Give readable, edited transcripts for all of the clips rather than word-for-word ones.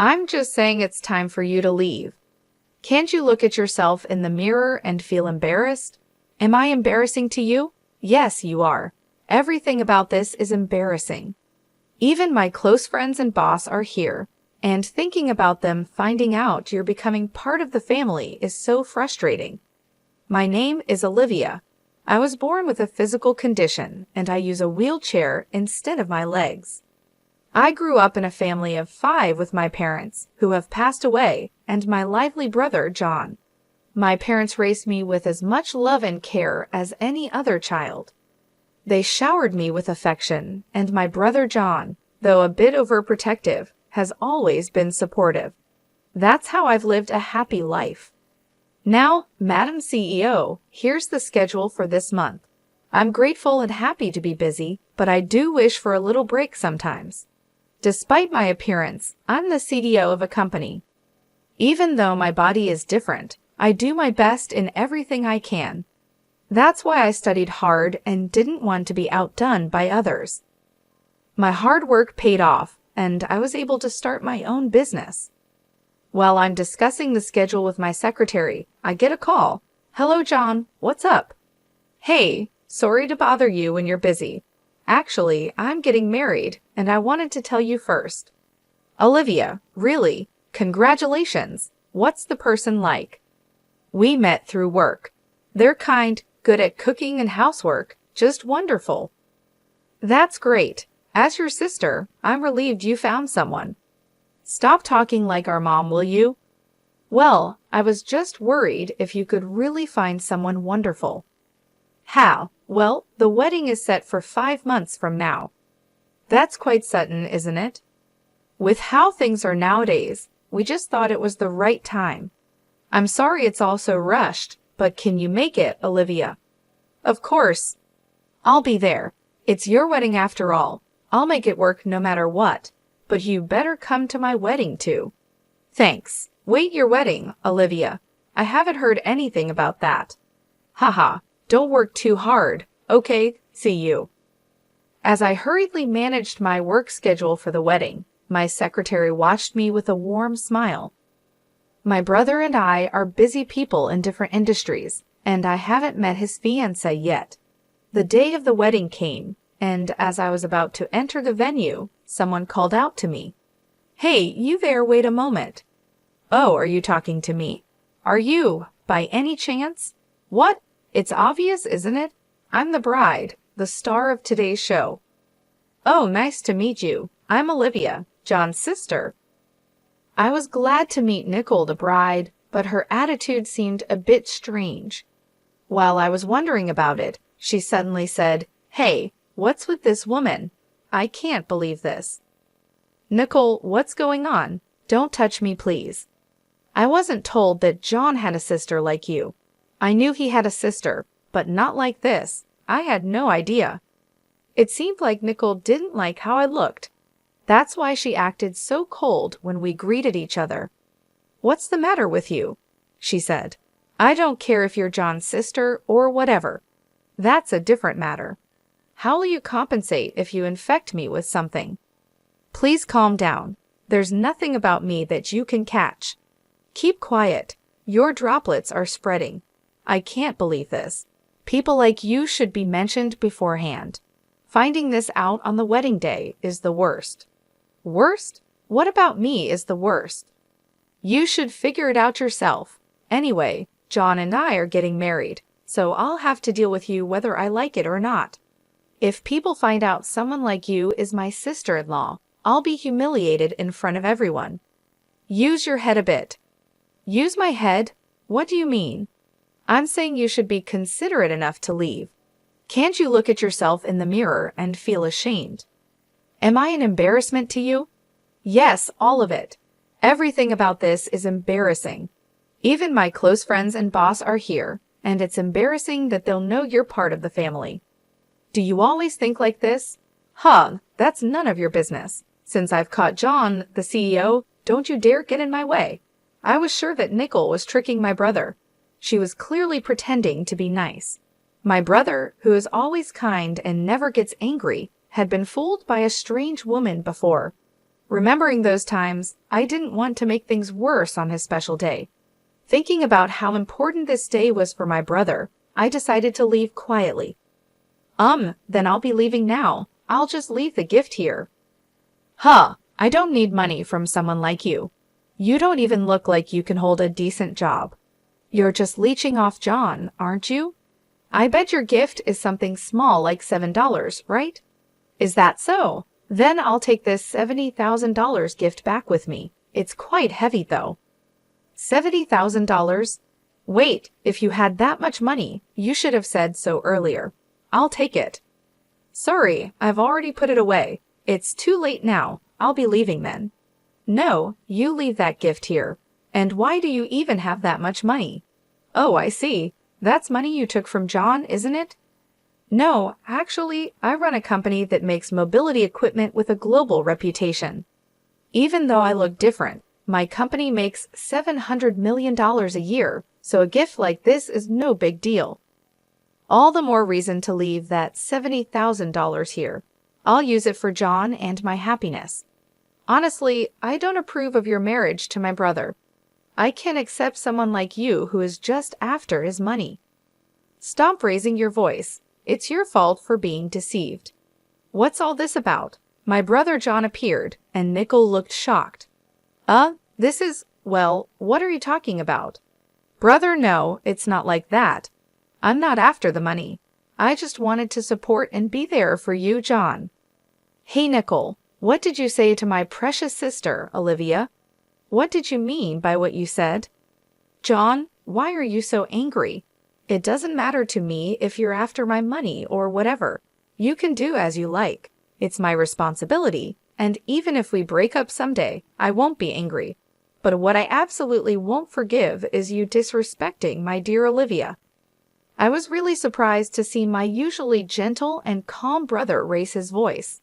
I'm just saying it's time for you to leave. Can't you look at yourself in the mirror and feel embarrassed? Am I embarrassing to you? Yes, you are. Everything about this is embarrassing. Even my close friends and boss are here, and thinking about them finding out you're becoming part of the family is so frustrating. My name is Olivia. I was born with a physical condition, and I use a wheelchair instead of my legs. I grew up in a family of 5 with my parents, who have passed away, and my lively brother, John. My parents raised me with as much love and care as any other child. They showered me with affection, and my brother John, though a bit overprotective, has always been supportive. That's how I've lived a happy life. Now, Madam CEO, here's the schedule for this month. I'm grateful and happy to be busy, but I do wish for a little break sometimes. Despite my appearance, I'm the CDO of a company. Even though my body is different, I do my best in everything I can. That's why I studied hard and didn't want to be outdone by others. My hard work paid off, and I was able to start my own business. While I'm discussing the schedule with my secretary, I get a call. Hello, John. What's up? Hey, sorry to bother you when you're busy. Actually, I'm getting married, and I wanted to tell you first. Olivia, really? Congratulations. What's the person like? We met through work. They're kind, good at cooking and housework, just wonderful. That's great. As your sister, I'm relieved you found someone. Stop talking like our mom, will you? Well, I was just worried if you could really find someone wonderful. How? Well, the wedding is set for 5 months from now. That's quite sudden, isn't it? With how things are nowadays, we just thought it was the right time. I'm sorry it's all so rushed, but can you make it, Olivia? Of course. I'll be there. It's your wedding after all. I'll make it work no matter what. But you better come to my wedding too. Thanks. Wait, your wedding, Olivia. I haven't heard anything about that. Haha, don't work too hard. Okay, see you. As I hurriedly managed my work schedule for the wedding, my secretary watched me with a warm smile. My brother and I are busy people in different industries, and I haven't met his fiancée yet. The day of the wedding came, and as I was about to enter the venue, someone called out to me. Hey, you there, wait a moment. Oh, are you talking to me? Are you, by any chance? What? It's obvious, isn't it? I'm the bride, the star of today's show. Oh, nice to meet you. I'm Olivia, John's sister. I was glad to meet Nicole, the bride, but her attitude seemed a bit strange. While I was wondering about it, she suddenly said, Hey, what's with this woman? I can't believe this. Nicole, what's going on? Don't touch me, please. I wasn't told that John had a sister like you. I knew he had a sister, but not like this. I had no idea. It seemed like Nicole didn't like how I looked. That's why she acted so cold when we greeted each other. What's the matter with you? She said. I don't care if you're John's sister or whatever. That's a different matter. How will you compensate if you infect me with something? Please calm down. There's nothing about me that you can catch. Keep quiet. Your droplets are spreading. I can't believe this. People like you should be mentioned beforehand. Finding this out on the wedding day is the worst. Worst? What about me is the worst? You should figure it out yourself. Anyway, John and I are getting married, so I'll have to deal with you whether I like it or not. If people find out someone like you is my sister-in-law, I'll be humiliated in front of everyone. Use your head a bit. Use my head? What do you mean? I'm saying you should be considerate enough to leave. Can't you look at yourself in the mirror and feel ashamed? Am I an embarrassment to you? Yes, all of it. Everything about this is embarrassing. Even my close friends and boss are here, and it's embarrassing that they'll know you're part of the family. Do you always think like this? Huh, that's none of your business. Since I've caught John, the CEO, don't you dare get in my way. I was sure that Nicole was tricking my brother. She was clearly pretending to be nice. My brother, who is always kind and never gets angry, had been fooled by a strange woman before. Remembering those times, I didn't want to make things worse on his special day. Thinking about how important this day was for my brother, I decided to leave quietly. Then I'll be leaving now. I'll just leave the gift here. Huh, I don't need money from someone like you. You don't even look like you can hold a decent job. You're just leeching off John, aren't you? I bet your gift is something small like $7, right? Is that so? Then I'll take this $70,000 gift back with me. It's quite heavy though. $70,000? Wait, if you had that much money, you should have said so earlier. I'll take it. Sorry, I've already put it away. It's too late now. I'll be leaving then. No, you leave that gift here. And why do you even have that much money? Oh, I see. That's money you took from John, isn't it? No, actually, I run a company that makes mobility equipment with a global reputation. Even though I look different, my company makes $700 million a year, so a gift like this is no big deal. All the more reason to leave that $70,000 here. I'll use it for John and my happiness. Honestly, I don't approve of your marriage to my brother. I can't accept someone like you who is just after his money. Stop raising your voice. It's your fault for being deceived. What's all this about? My brother John appeared, and Nickel looked shocked. What are you talking about? Brother, no, it's not like that. I'm not after the money. I just wanted to support and be there for you, John. Hey, Nickel, what did you say to my precious sister, Olivia? What did you mean by what you said? John, why are you so angry? It doesn't matter to me if you're after my money or whatever. You can do as you like. It's my responsibility, and even if we break up someday, I won't be angry. But what I absolutely won't forgive is you disrespecting my dear Olivia. I was really surprised to see my usually gentle and calm brother raise his voice.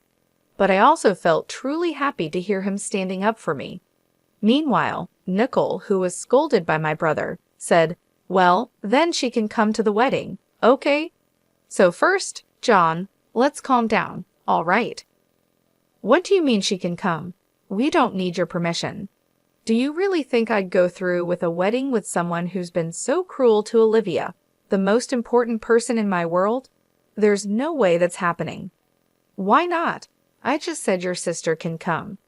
But I also felt truly happy to hear him standing up for me. Meanwhile, Nickel, who was scolded by my brother, said, well, then she can come to the wedding, okay? So first, John, let's calm down, all right? What do you mean she can come? We don't need your permission. Do you really think I'd go through with a wedding with someone who's been so cruel to Olivia, the most important person in my world? There's no way that's happening. Why not? I just said your sister can come.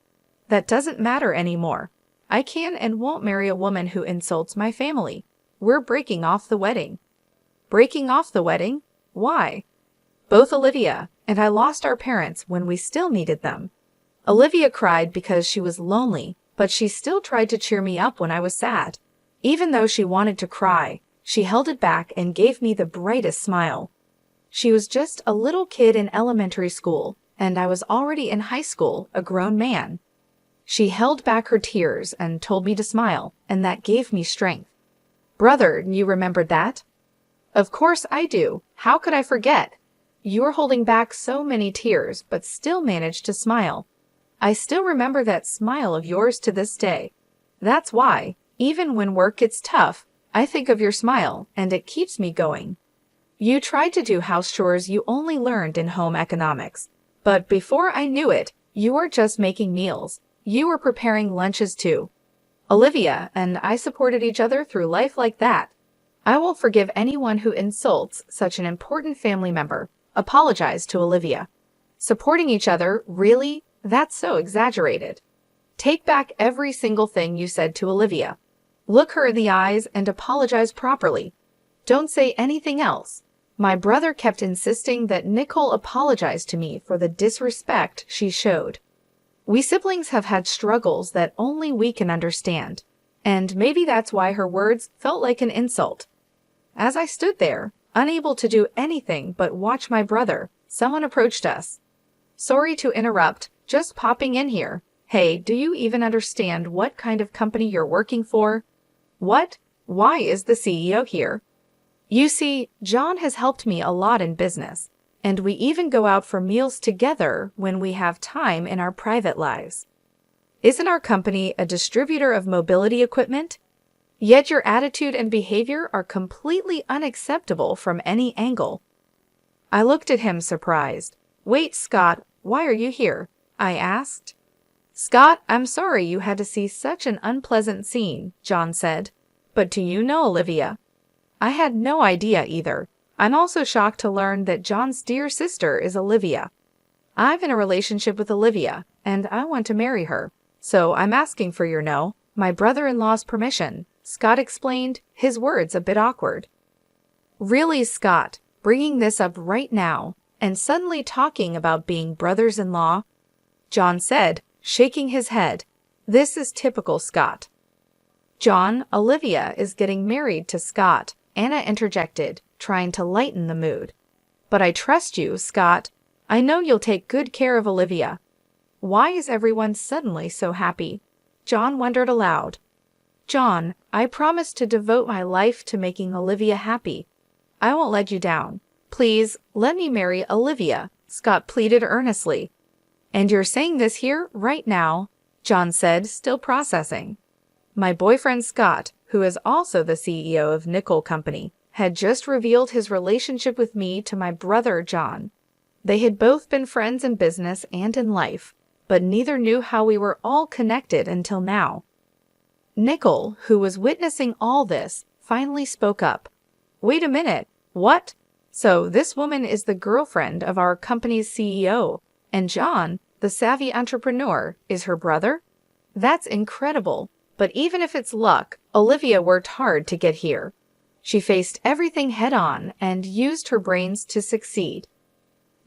That doesn't matter anymore. I can and won't marry a woman who insults my family. We're breaking off the wedding. Breaking off the wedding? Why? Both Olivia and I lost our parents when we still needed them. Olivia cried because she was lonely, but she still tried to cheer me up when I was sad. Even though she wanted to cry, she held it back and gave me the brightest smile. She was just a little kid in elementary school, and I was already in high school, a grown man. She held back her tears and told me to smile, and that gave me strength. Brother, you remembered that? Of course I do. How could I forget? You were holding back so many tears, but still managed to smile. I still remember that smile of yours to this day. That's why, even when work gets tough, I think of your smile, and it keeps me going. You tried to do house chores you only learned in home economics. But before I knew it, you were just making meals. You were preparing lunches too. Olivia and I supported each other through life like that. I won't forgive anyone who insults such an important family member. Apologize to Olivia. Supporting each other, really? That's so exaggerated. Take back every single thing you said to Olivia. Look her in the eyes and apologize properly. Don't say anything else. My brother kept insisting that Nicole apologize to me for the disrespect she showed. We siblings have had struggles that only we can understand, and maybe that's why her words felt like an insult. As I stood there, unable to do anything but watch my brother, someone approached us. Sorry to interrupt, just popping in here. Hey, do you even understand what kind of company you're working for? What? Why is the CEO here? You see, John has helped me a lot in business, and we even go out for meals together when we have time in our private lives. Isn't our company a distributor of mobility equipment? Yet your attitude and behavior are completely unacceptable from any angle. I looked at him surprised. Wait, Scott, why are you here? I asked. Scott, I'm sorry you had to see such an unpleasant scene, John said. But do you know Olivia? I had no idea either. I'm also shocked to learn that John's dear sister is Olivia. I'm in a relationship with Olivia, and I want to marry her. So I'm asking for your my brother-in-law's permission, Scott explained, his words a bit awkward. Really, Scott, bringing this up right now, and suddenly talking about being brothers-in-law? John said, shaking his head. This is typical Scott. John, Olivia is getting married to Scott, Anna interjected, trying to lighten the mood. But I trust you, Scott. I know you'll take good care of Olivia. Why is everyone suddenly so happy? John wondered aloud. John, I promise to devote my life to making Olivia happy. I won't let you down. Please, let me marry Olivia, Scott pleaded earnestly. And you're saying this here, right now, John said, still processing. My boyfriend Scott, who is also the CEO of Nickel Company, had just revealed his relationship with me to my brother John. They had both been friends in business and in life, but neither knew how we were all connected until now. Nickel, who was witnessing all this, finally spoke up. Wait a minute, what? So this woman is the girlfriend of our company's CEO, and John, the savvy entrepreneur, is her brother? That's incredible, but even if it's luck, Olivia worked hard to get here. She faced everything head-on and used her brains to succeed.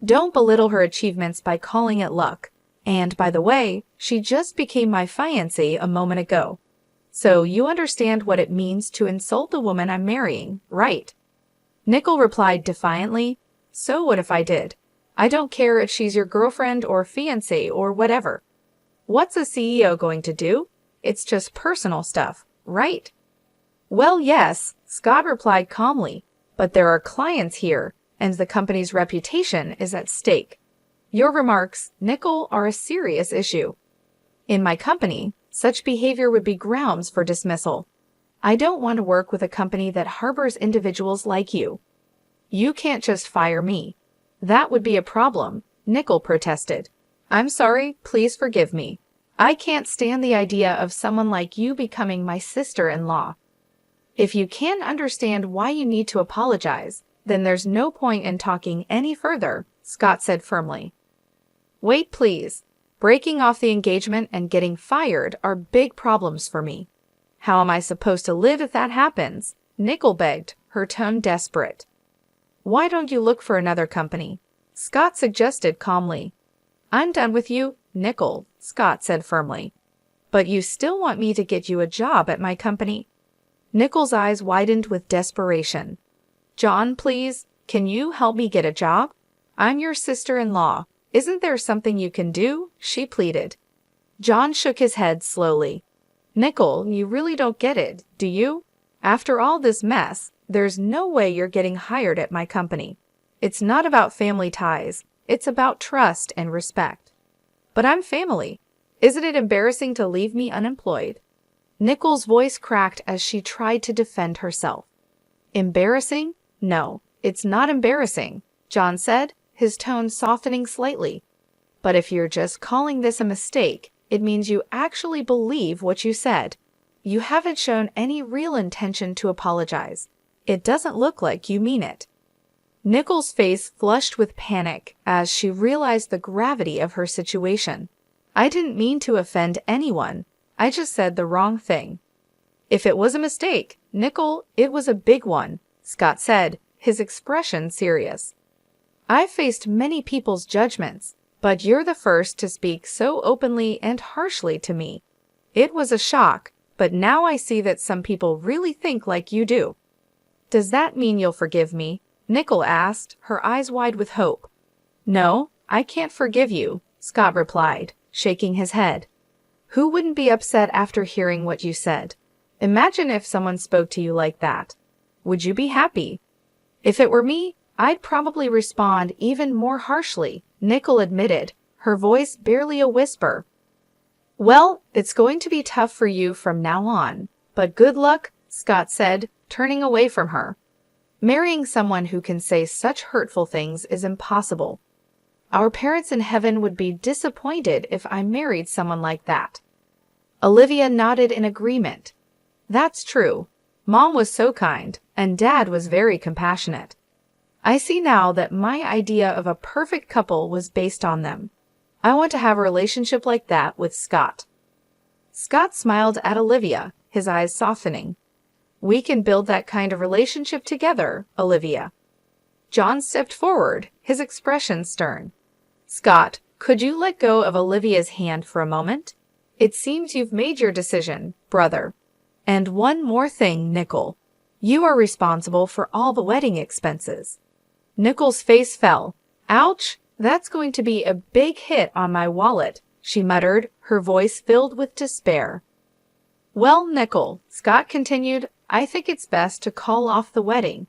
Don't belittle her achievements by calling it luck. And by the way, she just became my fiancée a moment ago. So you understand what it means to insult the woman I'm marrying, right? Nickel replied defiantly, So what if I did? I don't care if she's your girlfriend or fiancée or whatever. What's a CEO going to do? It's just personal stuff, right? Well, yes, Scott replied calmly, but there are clients here, and the company's reputation is at stake. Your remarks, Nickel, are a serious issue. In my company, such behavior would be grounds for dismissal. I don't want to work with a company that harbors individuals like you. You can't just fire me. That would be a problem, Nickel protested. I'm sorry, please forgive me. I can't stand the idea of someone like you becoming my sister-in-law. If you can't understand why you need to apologize, then there's no point in talking any further, Scott said firmly. Wait, please. Breaking off the engagement and getting fired are big problems for me. How am I supposed to live if that happens? Nickel begged, her tone desperate. Why don't you look for another company? Scott suggested calmly. I'm done with you, Nickel, Scott said firmly. But you still want me to get you a job at my company? Nickel's eyes widened with desperation. John, please, can you help me get a job? I'm your sister-in-law. Isn't there something you can do? She pleaded. John shook his head slowly. Nickel, you really don't get it, do you? After all this mess, there's no way you're getting hired at my company. It's not about family ties. It's about trust and respect. But I'm family. Isn't it embarrassing to leave me unemployed? Nickel's voice cracked as she tried to defend herself. Embarrassing? No, it's not embarrassing, John said, his tone softening slightly. But if you're just calling this a mistake, it means you actually believe what you said. You haven't shown any real intention to apologize. It doesn't look like you mean it. Nickel's face flushed with panic as she realized the gravity of her situation. I didn't mean to offend anyone. I just said the wrong thing. If it was a mistake, Nickel, it was a big one, Scott said, his expression serious. I've faced many people's judgments, but you're the first to speak so openly and harshly to me. It was a shock, but now I see that some people really think like you do. Does that mean you'll forgive me? Nickel asked, her eyes wide with hope. No, I can't forgive you, Scott replied, shaking his head. Who wouldn't be upset after hearing what you said? Imagine if someone spoke to you like that. Would you be happy? If it were me, I'd probably respond even more harshly, Nickel admitted, her voice barely a whisper. Well, it's going to be tough for you from now on, but good luck, Scott said, turning away from her. Marrying someone who can say such hurtful things is impossible. Our parents in heaven would be disappointed if I married someone like that." Olivia nodded in agreement. "That's true. Mom was so kind, and Dad was very compassionate. I see now that my idea of a perfect couple was based on them. I want to have a relationship like that with Scott." Scott smiled at Olivia, his eyes softening. "We can build that kind of relationship together, Olivia." John stepped forward, his expression stern. "Scott, could you let go of Olivia's hand for a moment? It seems you've made your decision, brother. And one more thing, Nickel. You are responsible for all the wedding expenses." Nickel's face fell. "Ouch, that's going to be a big hit on my wallet," she muttered, her voice filled with despair. "Well, Nickel," Scott continued, "I think it's best to call off the wedding.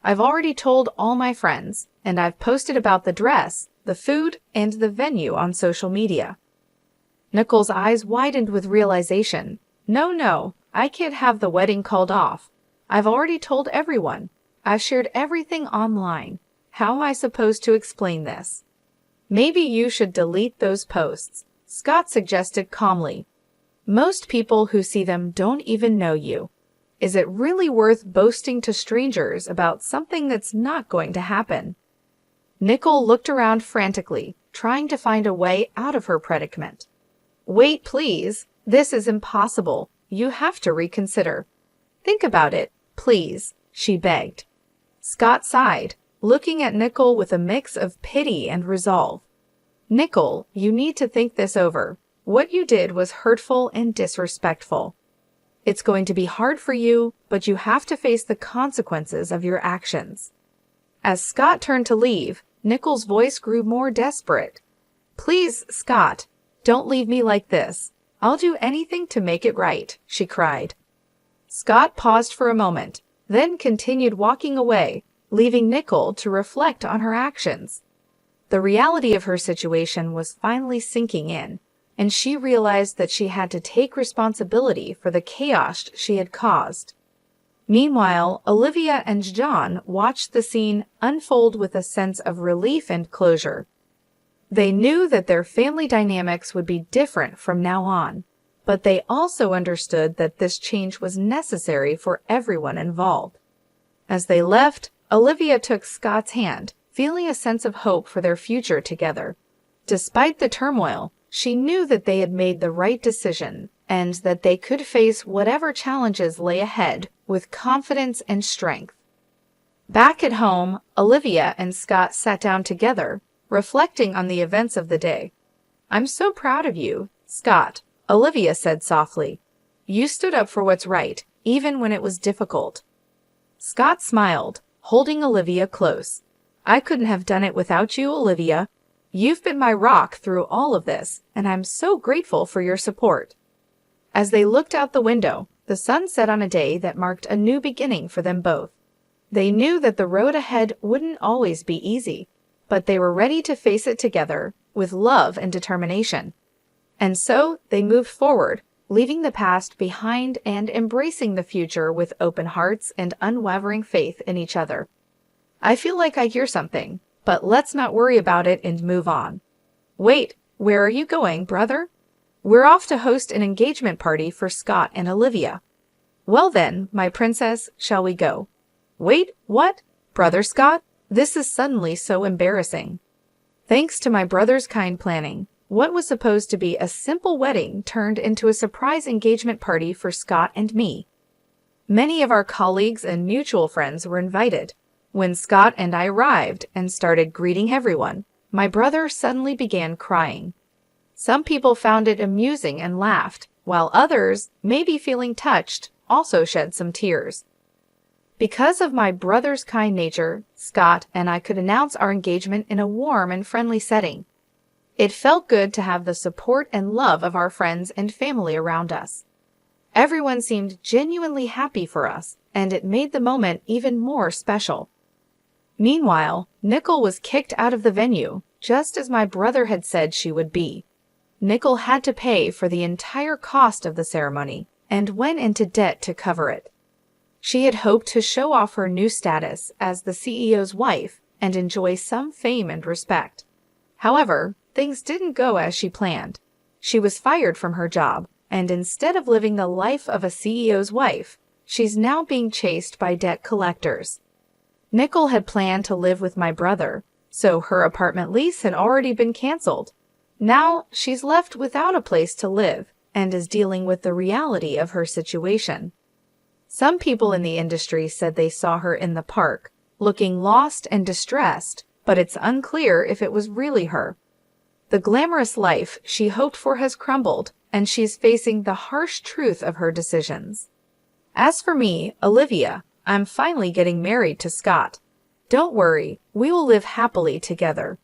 I've already told all my friends, and I've posted about the dress, the food, and the venue on social media." Nickel's eyes widened with realization. No, I can't have the wedding called off. I've already told everyone. I've shared everything online. How am I supposed to explain this?" "Maybe you should delete those posts," Scott suggested calmly. "Most people who see them don't even know you. Is it really worth boasting to strangers about something that's not going to happen?" Nickel looked around frantically, trying to find a way out of her predicament. "Wait, please. This is impossible. You have to reconsider. Think about it, please," she begged. Scott sighed, looking at Nickel with a mix of pity and resolve. "Nickel, you need to think this over. What you did was hurtful and disrespectful. It's going to be hard for you, but you have to face the consequences of your actions." As Scott turned to leave, Nickel's voice grew more desperate. "Please, Scott, don't leave me like this. I'll do anything to make it right," she cried. Scott paused for a moment, then continued walking away, leaving Nickel to reflect on her actions. The reality of her situation was finally sinking in, and she realized that she had to take responsibility for the chaos she had caused. Meanwhile, Olivia and John watched the scene unfold with a sense of relief and closure. They knew that their family dynamics would be different from now on, but they also understood that this change was necessary for everyone involved. As they left, Olivia took Scott's hand, feeling a sense of hope for their future together. Despite the turmoil, she knew that they had made the right decision and that they could face whatever challenges lay ahead with confidence and strength. Back at home, Olivia and Scott sat down together, reflecting on the events of the day. "I'm so proud of you, Scott," Olivia said softly. "You stood up for what's right, even when it was difficult." Scott smiled, holding Olivia close. "I couldn't have done it without you, Olivia. You've been my rock through all of this, and I'm so grateful for your support." As they looked out the window, the sun set on a day that marked a new beginning for them both. They knew that the road ahead wouldn't always be easy, but they were ready to face it together with love and determination. And so they moved forward, leaving the past behind and embracing the future with open hearts and unwavering faith in each other. "I feel like I hear something, but let's not worry about it and move on." "Wait, where are you going, brother?" "We're off to host an engagement party for Scott and Olivia." "Well then, my princess, shall we go?" "Wait, what? Brother Scott? This is suddenly so embarrassing." Thanks to my brother's kind planning, what was supposed to be a simple wedding turned into a surprise engagement party for Scott and me. Many of our colleagues and mutual friends were invited. When Scott and I arrived and started greeting everyone, my brother suddenly began crying. Some people found it amusing and laughed, while others, maybe feeling touched, also shed some tears. Because of my brother's kind nature, Scott and I could announce our engagement in a warm and friendly setting. It felt good to have the support and love of our friends and family around us. Everyone seemed genuinely happy for us, and it made the moment even more special. Meanwhile, Nickel was kicked out of the venue, just as my brother had said she would be. Nickel had to pay for the entire cost of the ceremony and went into debt to cover it. She had hoped to show off her new status as the CEO's wife and enjoy some fame and respect. However, things didn't go as she planned. She was fired from her job, and instead of living the life of a CEO's wife, she's now being chased by debt collectors. Nicole had planned to live with my brother, so her apartment lease had already been canceled. Now she's left without a place to live and is dealing with the reality of her situation. Some people in the industry said they saw her in the park, looking lost and distressed, but it's unclear if it was really her. The glamorous life she hoped for has crumbled, and she's facing the harsh truth of her decisions. As for me, Olivia, I'm finally getting married to Scott. Don't worry, we will live happily together.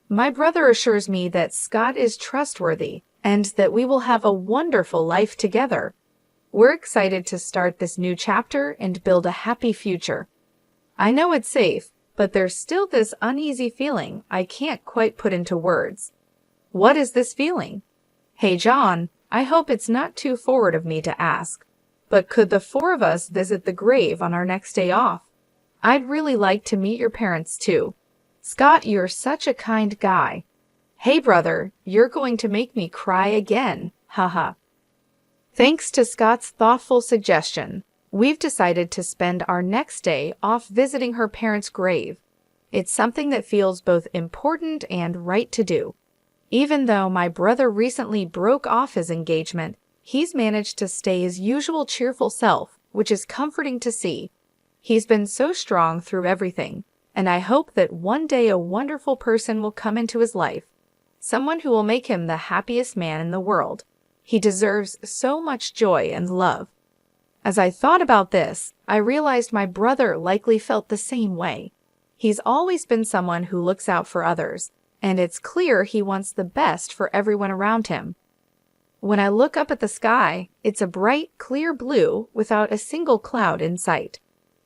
My brother assures me that Scott is trustworthy and that we will have a wonderful life together. We're excited to start this new chapter and build a happy future. I know it's safe, but there's still this uneasy feeling I can't quite put into words. What is this feeling? Hey John, I hope it's not too forward of me to ask, but could the four of us visit the grave on our next day off? I'd really like to meet your parents too. Scott, you're such a kind guy. Hey brother, you're going to make me cry again, haha. Thanks to Scott's thoughtful suggestion, we've decided to spend our next day off visiting her parents' grave. It's something that feels both important and right to do. Even though my brother recently broke off his engagement, he's managed to stay his usual cheerful self, which is comforting to see. He's been so strong through everything, and I hope that one day a wonderful person will come into his life, someone who will make him the happiest man in the world. He deserves so much joy and love. As I thought about this, I realized my brother likely felt the same way. He's always been someone who looks out for others, and it's clear he wants the best for everyone around him. When I look up at the sky, it's a bright, clear blue without a single cloud in sight.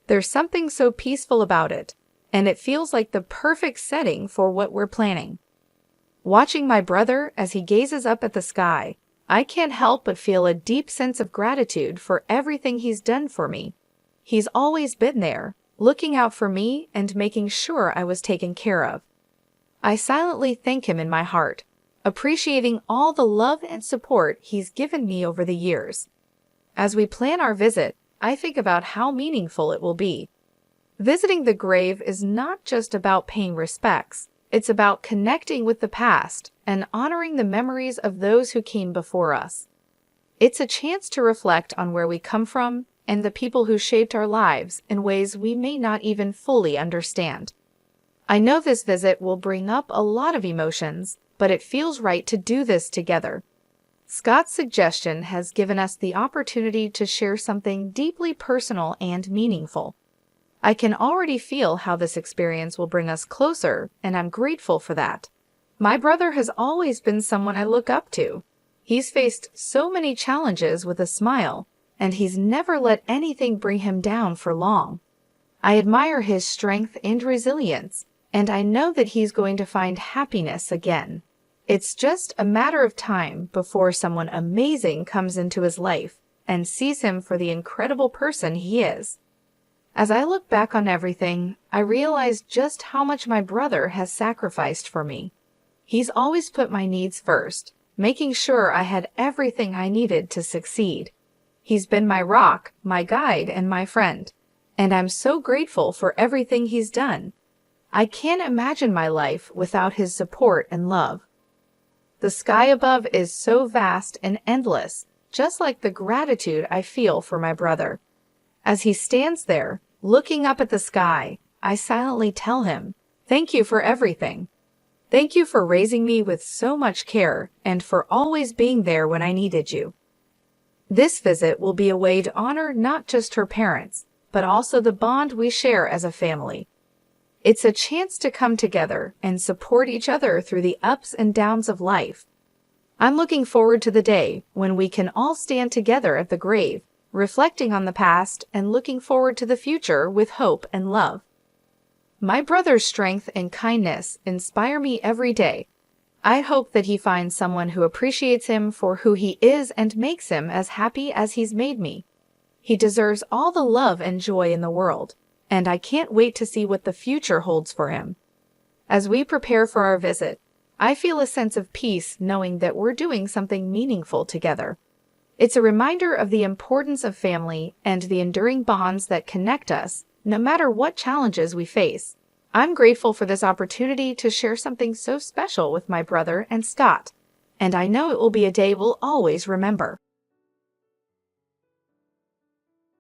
There's something so peaceful about it, and it feels like the perfect setting for what we're planning. Watching my brother as he gazes up at the sky, I can't help but feel a deep sense of gratitude for everything he's done for me. He's always been there, looking out for me and making sure I was taken care of. I silently thank him in my heart, appreciating all the love and support he's given me over the years. As we plan our visit, I think about how meaningful it will be. Visiting the grave is not just about paying respects. It's about connecting with the past and honoring the memories of those who came before us. It's a chance to reflect on where we come from and the people who shaped our lives in ways we may not even fully understand. I know this visit will bring up a lot of emotions, but it feels right to do this together. Scott's suggestion has given us the opportunity to share something deeply personal and meaningful. I can already feel how this experience will bring us closer, and I'm grateful for that. My brother has always been someone I look up to. He's faced so many challenges with a smile, and he's never let anything bring him down for long. I admire his strength and resilience, and I know that he's going to find happiness again. It's just a matter of time before someone amazing comes into his life and sees him for the incredible person he is. As I look back on everything, I realize just how much my brother has sacrificed for me. He's always put my needs first, making sure I had everything I needed to succeed. He's been my rock, my guide, and my friend, and I'm so grateful for everything he's done. I can't imagine my life without his support and love. The sky above is so vast and endless, just like the gratitude I feel for my brother. As he stands there, looking up at the sky, I silently tell him, "Thank you for everything. Thank you for raising me with so much care and for always being there when I needed you." This visit will be a way to honor not just her parents, but also the bond we share as a family. It's a chance to come together and support each other through the ups and downs of life. I'm looking forward to the day when we can all stand together at the grave, reflecting on the past and looking forward to the future with hope and love. My brother's strength and kindness inspire me every day. I hope that he finds someone who appreciates him for who he is and makes him as happy as he's made me. He deserves all the love and joy in the world, and I can't wait to see what the future holds for him. As we prepare for our visit, I feel a sense of peace knowing that we're doing something meaningful together. It's a reminder of the importance of family and the enduring bonds that connect us, no matter what challenges we face. I'm grateful for this opportunity to share something so special with my brother and Scott, and I know it will be a day we'll always remember.